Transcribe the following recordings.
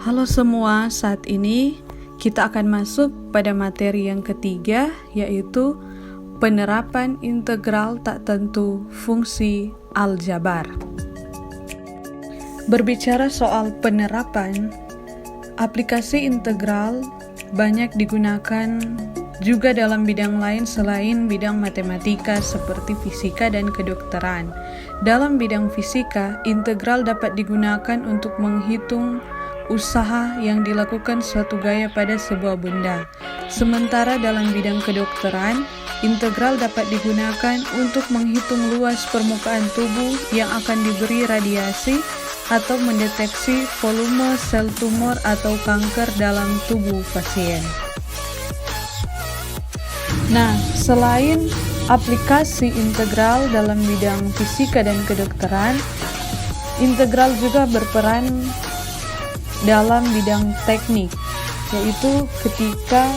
Halo semua, saat ini kita akan masuk pada materi yang ketiga, yaitu penerapan integral tak tentu fungsi aljabar. Berbicara soal penerapan, aplikasi integral banyak digunakan juga dalam bidang lain selain bidang matematika seperti fisika dan kedokteran. Dalam bidang fisika, integral dapat digunakan untuk menghitung usaha yang dilakukan suatu gaya pada sebuah benda. Sementara dalam bidang kedokteran, integral dapat digunakan untuk menghitung luas permukaan tubuh yang akan diberi radiasi atau mendeteksi volume sel tumor atau kanker dalam tubuh pasien. Nah, selain aplikasi integral dalam bidang fisika dan kedokteran, integral juga berperan dalam bidang teknik, yaitu ketika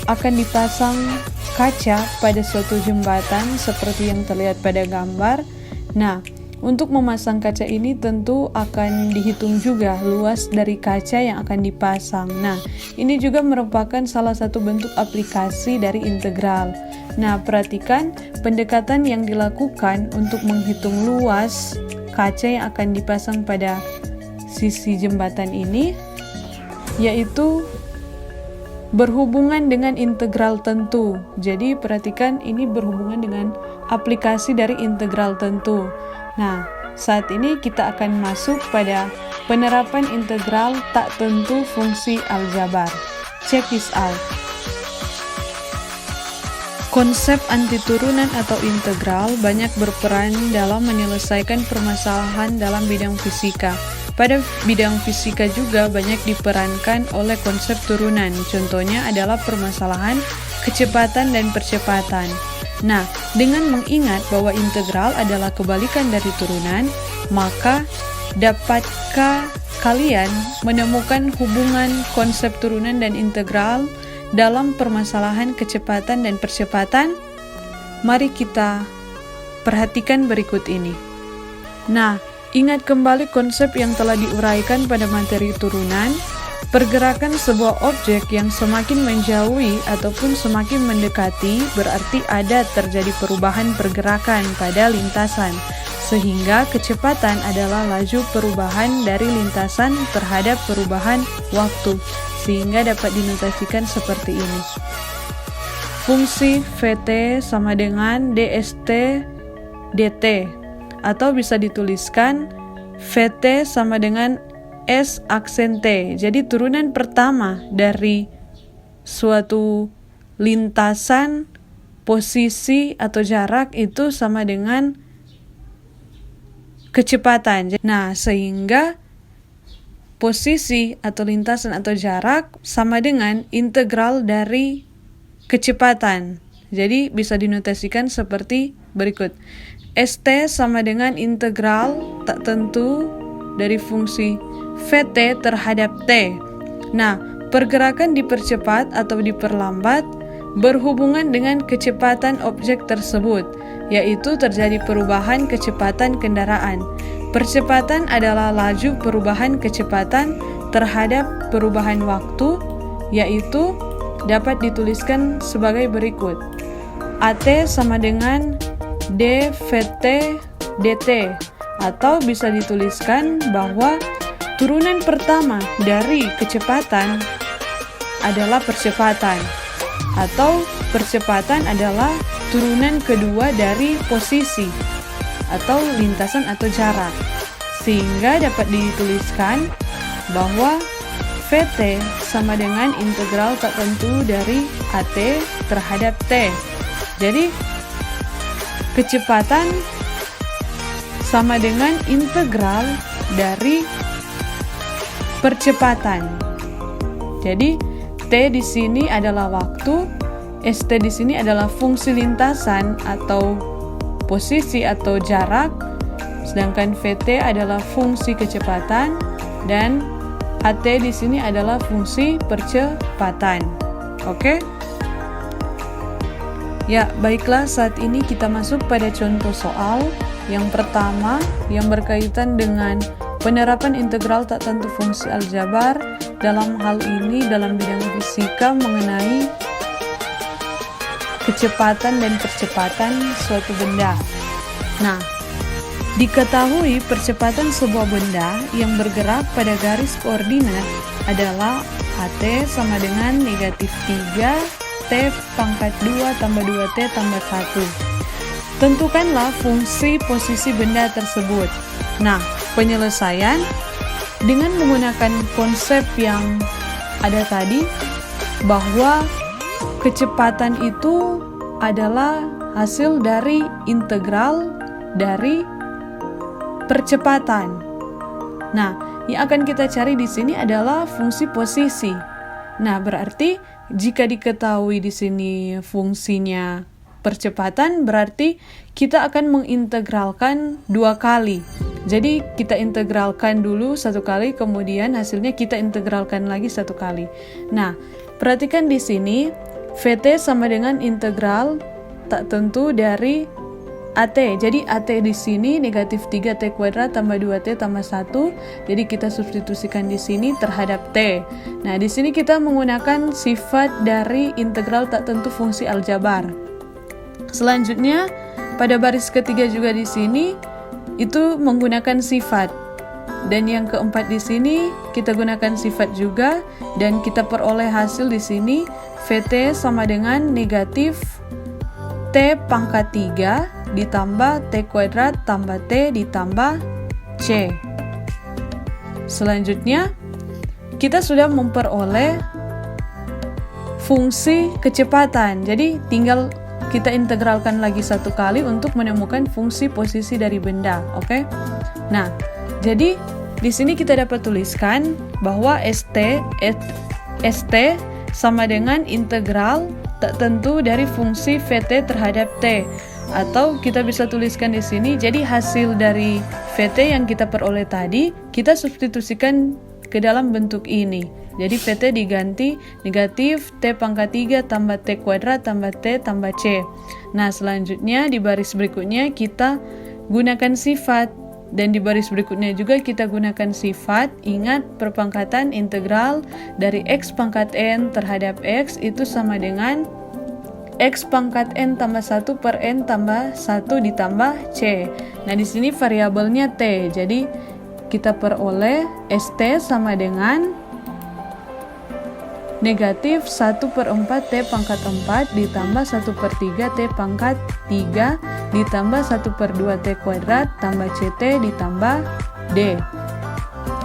akan dipasang kaca pada suatu jembatan seperti yang terlihat pada gambar. Nah, untuk memasang kaca ini tentu akan dihitung juga luas dari kaca yang akan dipasang. Nah, ini juga merupakan salah satu bentuk aplikasi dari integral. Nah, perhatikan pendekatan yang dilakukan untuk menghitung luas kaca yang akan dipasang pada sisi jembatan ini, yaitu berhubungan dengan integral tentu. Jadi perhatikan ini berhubungan dengan aplikasi dari integral tentu. Nah, saat ini kita akan masuk pada penerapan integral tak tentu fungsi aljabar. Check this out. Konsep antiturunan atau integral banyak berperan dalam menyelesaikan permasalahan dalam bidang fisika. Pada bidang fisika juga banyak diperankan oleh konsep turunan. Contohnya adalah permasalahan kecepatan dan percepatan. Nah, dengan mengingat bahwa integral adalah kebalikan dari turunan, maka dapatkah kalian menemukan hubungan konsep turunan dan integral dalam permasalahan kecepatan dan percepatan? Mari kita perhatikan berikut ini. Nah, ingat kembali konsep yang telah diuraikan pada materi turunan. Pergerakan sebuah objek yang semakin menjauhi ataupun semakin mendekati berarti ada terjadi perubahan pergerakan pada lintasan, sehingga kecepatan adalah laju perubahan dari lintasan terhadap perubahan waktu, sehingga dapat dinotasikan seperti ini. Fungsi Vt sama dengan dst dt, atau bisa dituliskan Vt sama dengan S aksen T. Jadi turunan pertama dari suatu lintasan, posisi atau jarak itu sama dengan kecepatan. Nah, sehingga posisi atau lintasan atau jarak sama dengan integral dari kecepatan. Jadi bisa dinotasikan seperti berikut. St sama dengan integral tak tentu dari fungsi Vt terhadap T. Nah, pergerakan dipercepat atau diperlambat berhubungan dengan kecepatan objek tersebut, yaitu terjadi perubahan kecepatan kendaraan. Percepatan adalah laju perubahan kecepatan terhadap perubahan waktu, yaitu dapat dituliskan sebagai berikut. At sama dengan dVt dt, atau bisa dituliskan bahwa turunan pertama dari kecepatan adalah percepatan, atau percepatan adalah turunan kedua dari posisi atau lintasan atau jarak, sehingga dapat dituliskan bahwa Vt sama dengan integral tak tentu dari At terhadap T. Jadi kecepatan sama dengan integral dari percepatan. Jadi T di sini adalah waktu, St di sini adalah fungsi lintasan atau posisi atau jarak, sedangkan Vt adalah fungsi kecepatan dan At di sini adalah fungsi percepatan. Oke? Ya, baiklah, saat ini kita masuk pada contoh soal. Yang pertama yang berkaitan dengan penerapan integral tak tentu fungsi aljabar dalam hal ini dalam bidang fisika mengenai kecepatan dan percepatan suatu benda. Nah, diketahui percepatan sebuah benda yang bergerak pada garis koordinat adalah AT sama dengan negatif 3 T pangkat 2 tambah 2T tambah 1. Tentukanlah fungsi posisi benda tersebut. Nah, penyelesaian dengan menggunakan konsep yang ada tadi, bahwa kecepatan itu adalah hasil dari integral dari percepatan. Nah, yang akan kita cari di sini adalah fungsi posisi. Nah, berarti jika diketahui di sini fungsinya percepatan, berarti kita akan mengintegralkan 2 kali. Jadi kita integralkan dulu 1 kali, kemudian hasilnya kita integralkan lagi 1 kali. Nah, perhatikan di sini VT sama dengan integral tak tentu dari AT. Jadi AT di sini negatif 3T kuadrat tambah 2T tambah 1. Jadi kita substitusikan di sini terhadap T. Nah, di sini kita menggunakan sifat dari integral tak tentu fungsi aljabar. Selanjutnya, pada baris ketiga juga di sini itu menggunakan sifat. Dan yang keempat di sini kita gunakan sifat juga, dan kita peroleh hasil di sini VT sama dengan negatif T pangkat 3 ditambah T kuadrat tambah T ditambah C. Selanjutnya, kita sudah memperoleh fungsi kecepatan. Jadi tinggal kita integralkan lagi 1 kali untuk menemukan fungsi posisi dari benda, oke? Nah, jadi di sini kita dapat tuliskan bahwa ST sama dengan integral tak tentu dari fungsi VT terhadap T. Atau kita bisa tuliskan di sini, jadi hasil dari VT yang kita peroleh tadi, kita substitusikan ke dalam bentuk ini. Jadi VT diganti negatif T pangkat 3 tambah T kuadrat tambah T tambah C. Nah, selanjutnya di baris berikutnya kita gunakan sifat. Dan di baris berikutnya juga kita gunakan sifat. Ingat, perpangkatan integral dari X pangkat N terhadap X itu sama dengan X pangkat N tambah 1 per N tambah 1 ditambah C. Nah, di sini variabelnya T. Jadi, kita peroleh ST sama dengan negatif 1 per 4 T pangkat 4 ditambah 1 per 3 T pangkat 3 ditambah 1 per 2 T kuadrat tambah CT ditambah D.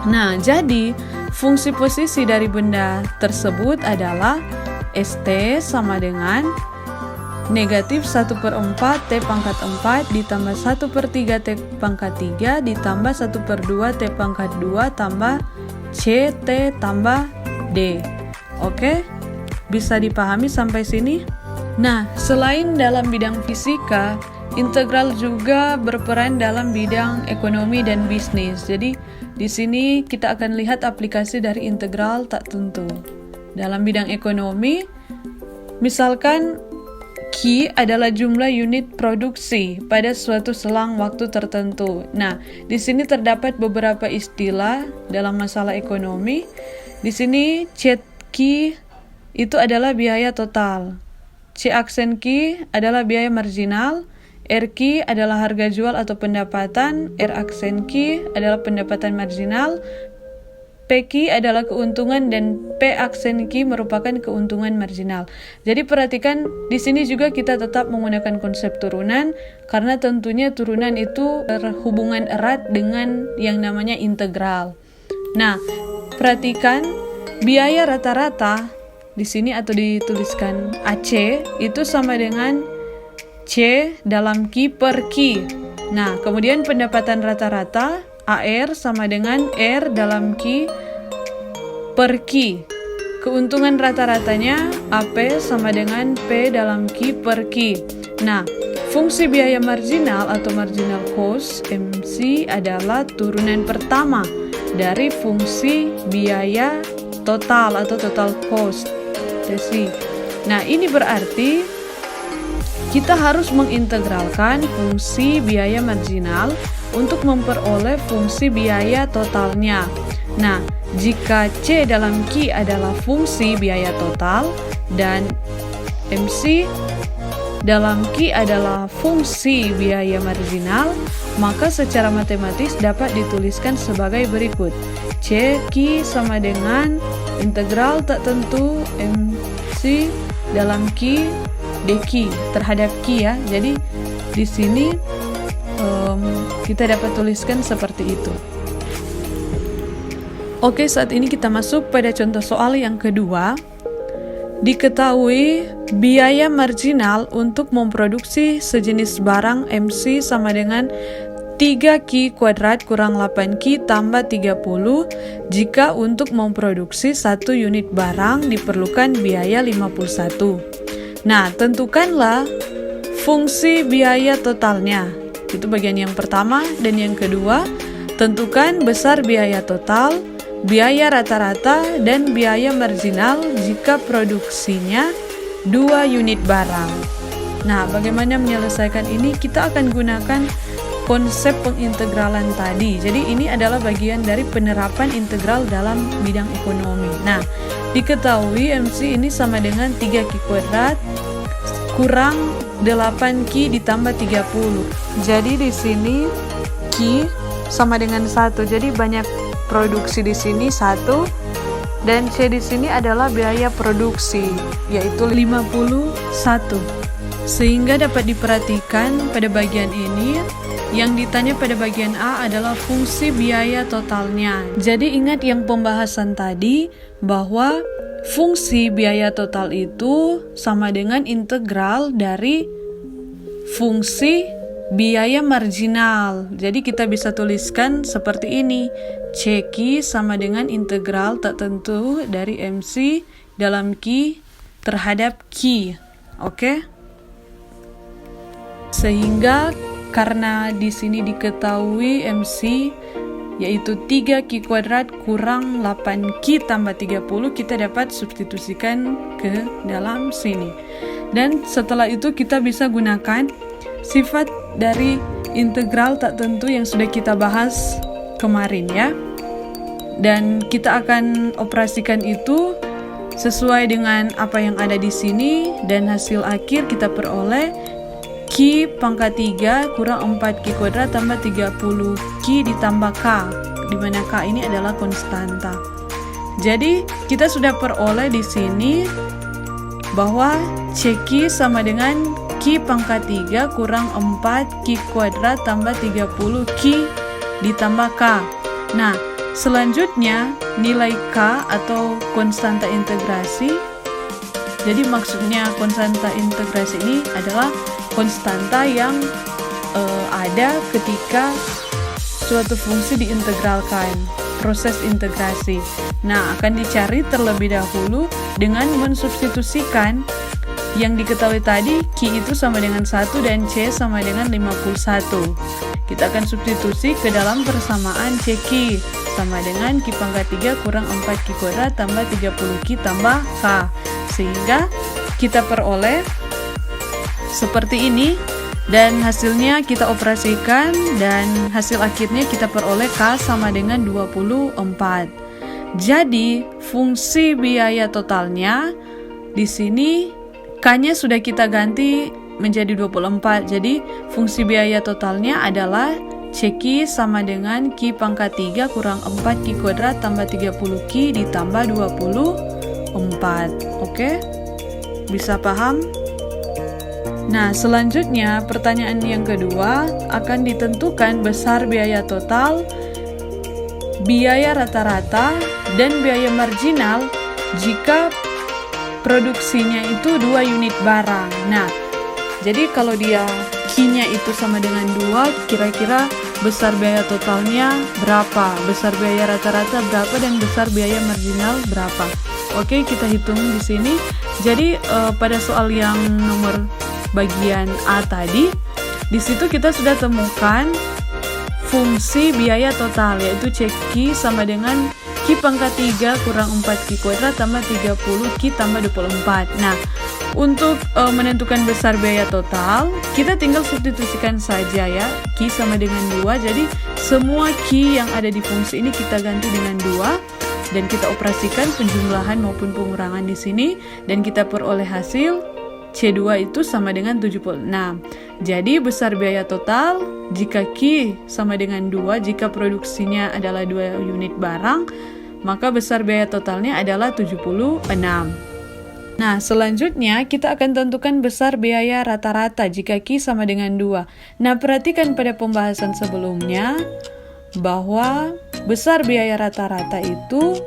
Nah, jadi fungsi posisi dari benda tersebut adalah ST sama dengan negatif 1 per 4 T pangkat 4 ditambah 1 per 3 T pangkat 3 ditambah 1 per 2 T pangkat 2 tambah CT tambah D. Oke, bisa dipahami sampai sini? Nah, selain dalam bidang fisika, integral juga berperan dalam bidang ekonomi dan bisnis. Jadi, di sini kita akan lihat aplikasi dari integral tak tentu. Dalam bidang ekonomi, misalkan Q adalah jumlah unit produksi pada suatu selang waktu tertentu. Nah, di sini terdapat beberapa istilah dalam masalah ekonomi. Di sini Q itu adalah biaya total. C aksen Q adalah biaya marginal. RQ adalah harga jual atau pendapatan. R aksen Q adalah pendapatan marginal. PQ adalah keuntungan dan P aksen Q merupakan keuntungan marginal. Jadi perhatikan di sini juga kita tetap menggunakan konsep turunan karena tentunya turunan itu berhubungan erat dengan yang namanya integral. Nah, perhatikan biaya rata-rata di sini atau dituliskan AC itu sama dengan C dalam Q per Q. Nah, kemudian pendapatan rata-rata AR sama dengan R dalam Q per Q. Keuntungan rata-ratanya AP sama dengan P dalam Q per Q. Nah, fungsi biaya marginal atau marginal cost MC adalah turunan pertama dari fungsi biaya total atau total cost. Nah, ini berarti kita harus mengintegralkan fungsi biaya marginal untuk memperoleh fungsi biaya totalnya. Nah, jika C dalam Q adalah fungsi biaya total dan MC dalam Q adalah fungsi biaya marginal, maka secara matematis dapat dituliskan sebagai berikut. C Q sama dengan integral tak tentu MC dalam Q dq terhadap Q ya. Jadi di sini kita dapat tuliskan seperti itu. Oke, saat ini kita masuk pada contoh soal yang kedua. Diketahui biaya marginal untuk memproduksi sejenis barang MC sama dengan 3Q kuadrat kurang 8Q tambah 30 jika untuk memproduksi 1 unit barang diperlukan biaya 51. Nah, tentukanlah fungsi biaya totalnya. Itu bagian yang pertama. Dan yang kedua, tentukan besar biaya total, biaya rata-rata, dan biaya marginal jika produksinya 2 unit barang. Nah, bagaimana menyelesaikan ini? Kita akan gunakan konsep pengintegralan tadi. Jadi ini adalah bagian dari penerapan integral dalam bidang ekonomi. Nah, diketahui MC ini sama dengan 3Q kuadrat kurang 8Q ditambah 30. Jadi di sini Q sama dengan 1. Jadi banyak produksi di sini 1 dan C di sini adalah biaya produksi yaitu 51. Sehingga dapat diperhatikan pada bagian ini yang ditanya pada bagian A adalah fungsi biaya totalnya. Jadi ingat yang pembahasan tadi bahwa fungsi biaya total itu sama dengan integral dari fungsi biaya marginal. Jadi kita bisa tuliskan seperti ini. CQ sama dengan integral tak tentu dari MC dalam Q terhadap Q. Oke? Sehingga karena di sini diketahui MC yaitu 3Q kuadrat kurang 8Q tambah 30, kita dapat substitusikan ke dalam sini. Dan setelah itu kita bisa gunakan sifat dari integral tak tentu yang sudah kita bahas kemarin ya. Dan kita akan operasikan itu sesuai dengan apa yang ada di sini dan hasil akhir kita peroleh Q pangkat 3 kurang 4Q kuadrat tambah 30Q ditambah K, di mana K ini adalah konstanta. Jadi kita sudah peroleh di sini bahwa CQ sama dengan Q pangkat 3 kurang 4Q kuadrat tambah 30Q ditambah K. Nah, selanjutnya nilai K atau konstanta integrasi. Jadi maksudnya konstanta integrasi ini adalah konstanta yang ada ketika suatu fungsi diintegralkan, proses integrasi. Nah, akan dicari terlebih dahulu dengan mensubstitusikan yang diketahui tadi, Q itu sama dengan 1 dan C sama dengan 51. Kita akan substitusi ke dalam persamaan CQ sama dengan Q pangkat 3 kurang 4Q kuadrat tambah 30Q tambah K. Sehingga kita peroleh seperti ini dan hasilnya kita operasikan dan hasil akhirnya kita peroleh K sama dengan 24. Jadi fungsi biaya totalnya di sini K-nya sudah kita ganti menjadi 24. Jadi fungsi biaya totalnya adalah CQ sama dengan Q pangkat 3 kurang 4Q kuadrat tambah 30Q ditambah 24. Oke? Bisa paham? Nah, selanjutnya pertanyaan yang kedua akan ditentukan besar biaya total, biaya rata-rata, dan biaya marginal jika produksinya itu 2 unit barang. Nah, jadi kalau dia Q-nya itu sama dengan 2, kira-kira besar biaya totalnya berapa, besar biaya rata-rata berapa, dan besar biaya marginal berapa. Oke, kita hitung di sini. Jadi pada soal yang nomor bagian A tadi, di situ kita sudah temukan fungsi biaya total yaitu CQ sama dengan Q pangkat 3 kurang 4Q kuadrat tambah 30Q tambah 24. Nah, untuk menentukan besar biaya total, kita tinggal substitusikan saja ya. Q sama dengan 2, jadi semua Q yang ada di fungsi ini kita ganti dengan 2 dan kita operasikan penjumlahan maupun pengurangan di sini dan kita peroleh hasil C2 itu sama dengan 76. Jadi besar biaya total jika Q sama dengan 2, jika produksinya adalah 2 unit barang, maka besar biaya totalnya adalah 76. Nah, selanjutnya kita akan tentukan besar biaya rata-rata jika Q sama dengan 2. Nah, perhatikan pada pembahasan sebelumnya bahwa besar biaya rata-rata itu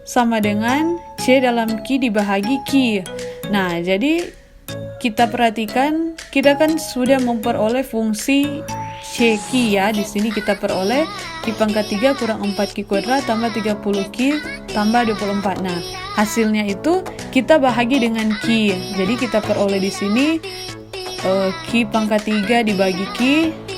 sama dengan C dalam Q dibahagi Q. Nah, jadi kita perhatikan, kita kan sudah memperoleh fungsi CQ ya. Di sini kita peroleh Q pangkat 3 kurang 4Q kuadrat tambah 30Q tambah 24. Nah, hasilnya itu kita bahagi dengan Q. Jadi kita peroleh di sini Q pangkat 3 dibagi Q,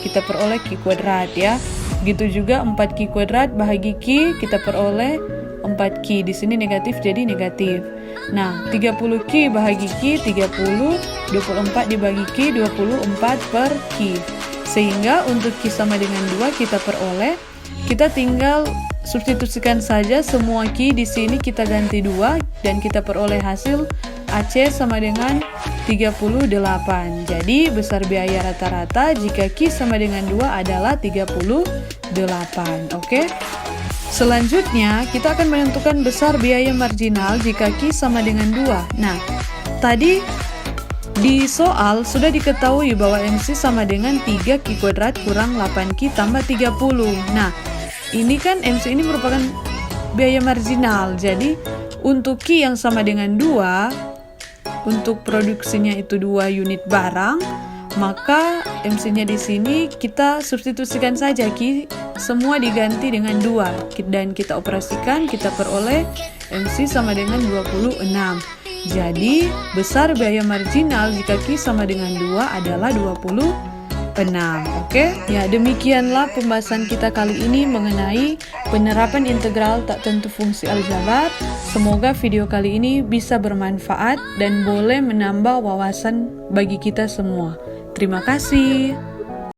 kita peroleh Q kuadrat ya. Begitu juga 4Q kuadrat bahagi Q, kita peroleh 4Q. Di sini negatif jadi negatif. Nah, 30Q bahagi Q 30, 24 dibagi Q 24 per Q. Sehingga untuk Q sama dengan 2 kita peroleh, kita tinggal substitusikan saja semua Q di sini kita ganti 2 dan kita peroleh hasil AC sama dengan 38. Jadi besar biaya rata-rata jika Q sama dengan 2 adalah 38. Oke? Selanjutnya, kita akan menentukan besar biaya marginal jika Q sama dengan 2. Nah, tadi di soal sudah diketahui bahwa MC sama dengan 3Q kuadrat kurang 8Q tambah 30. Nah, ini kan MC ini merupakan biaya marginal. Jadi, untuk Q yang sama dengan 2, untuk produksinya itu 2 unit barang, maka MC-nya di sini kita substitusikan saja Q semua diganti dengan 2 dan kita operasikan, kita peroleh MC sama dengan 26. Jadi besar biaya marginal jika Q sama dengan 2 adalah 26. Oke? Ya, demikianlah pembahasan kita kali ini mengenai penerapan integral tak tentu fungsi aljabar. Semoga video kali ini bisa bermanfaat dan boleh menambah wawasan bagi kita semua. Terima kasih.